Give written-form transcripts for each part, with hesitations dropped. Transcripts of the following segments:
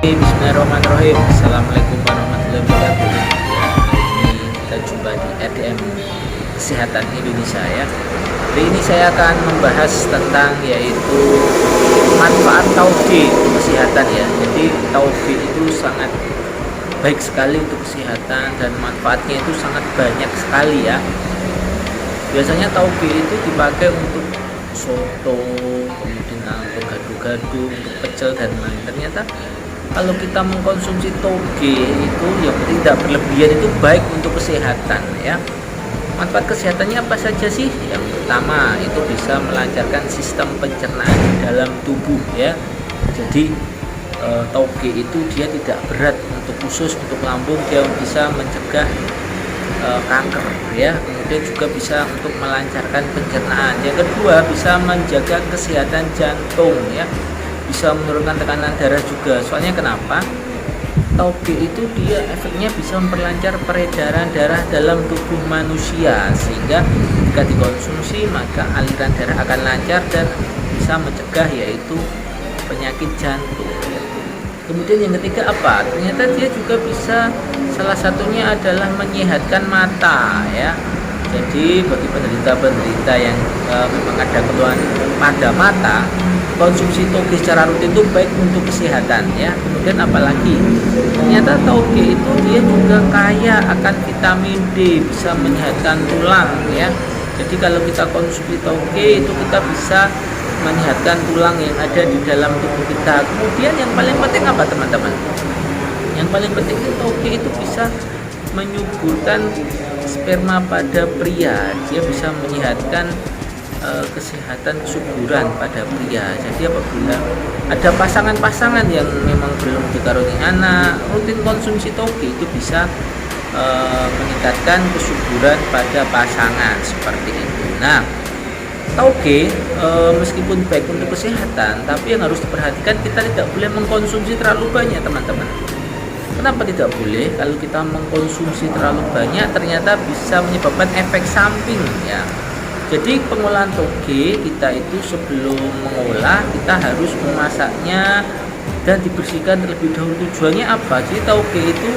Bismillahirrahmanirrahim. Assalamualaikum warahmatullahi wabarakatuh. Ya, hari ini kita jumpa di RDM Kesehatan Indonesia ya. Hari ini saya akan membahas tentang yaitu manfaat tauge untuk kesehatan ya. Jadi tauge itu sangat baik sekali untuk kesehatan dan manfaatnya itu sangat banyak sekali ya. Biasanya tauge itu dipakai untuk soto, kemudian untuk gado-gado, untuk pecel dan lain. Ternyata kalau kita mengkonsumsi toge itu yang tidak berlebihan itu baik untuk kesehatan ya. Manfaat kesehatannya apa saja sih? Yang pertama itu bisa melancarkan sistem pencernaan di dalam tubuh ya. Jadi toge itu dia tidak berat untuk usus, untuk lambung, dia bisa mencegah kanker ya. Kemudian juga bisa untuk melancarkan pencernaan. Yang kedua bisa menjaga kesehatan jantung ya, bisa menurunkan tekanan darah juga. Soalnya kenapa? Tauge itu dia efeknya bisa memperlancar peredaran darah dalam tubuh manusia, sehingga jika dikonsumsi maka aliran darah akan lancar dan bisa mencegah yaitu penyakit jantung ya. Kemudian yang ketiga apa? Ternyata dia juga bisa, salah satunya adalah menyehatkan mata ya. Jadi bagi penderita-penderita yang memang ada keluhan pada mata, konsumsi toge secara rutin itu baik untuk kesehatan ya. Kemudian apalagi? Ternyata toge itu dia juga kaya akan vitamin D, bisa menyehatkan tulang ya. Jadi kalau kita konsumsi toge itu kita bisa menyehatkan tulang yang ada di dalam tubuh kita. Kemudian yang paling penting apa teman-teman? Yang paling penting itu toge itu bisa menyuburkan sperma pada pria. Dia bisa menyehatkan kesehatan kesuburan pada pria. Jadi apabila ada pasangan-pasangan yang memang belum dikaruniai anak, rutin konsumsi toge itu bisa meningkatkan kesuburan pada pasangan seperti itu. Nah, tauge meskipun baik untuk kesehatan, tapi yang harus diperhatikan kita tidak boleh mengkonsumsi terlalu banyak teman-teman. Kenapa tidak boleh? Kalau kita mengkonsumsi terlalu banyak ternyata bisa menyebabkan efek samping ya. Jadi pengolahan toge kita itu sebelum mengolah kita harus memasaknya dan dibersihkan terlebih dahulu. Tujuannya apa? Jadi tauge itu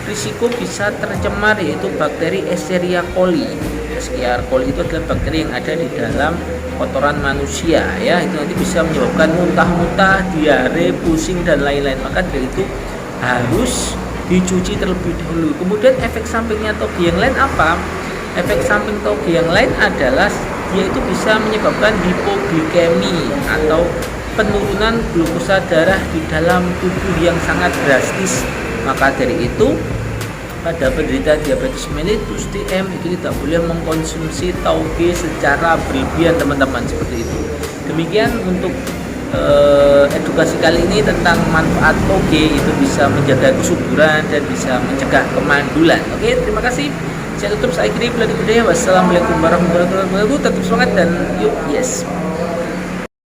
risiko bisa tercemar yaitu bakteri Escherichia coli. Escherichia coli itu adalah bakteri yang ada di dalam kotoran manusia ya. Itu nanti bisa menyebabkan muntah-muntah, diare, pusing dan lain-lain. Maka dari itu harus dicuci terlebih dahulu. Kemudian efek sampingnya toge yang lain apa? Efek samping toge yang lain adalah dia itu bisa menyebabkan hipoglikemi atau penurunan glukosa darah di dalam tubuh yang sangat drastis. Maka dari itu pada penderita diabetes mellitus DM itu tidak boleh mengkonsumsi tauge secara berlebihan teman-teman, seperti itu. Demikian untuk edukasi kali ini tentang manfaat toge, itu bisa menjaga kesuburan dan bisa mencegah kemandulan. Oke, terima kasih. Saya tutup, saya akhiri. Wassalamualaikum warahmatullahi wabarakatuh. Tetap semangat dan yuk, yes.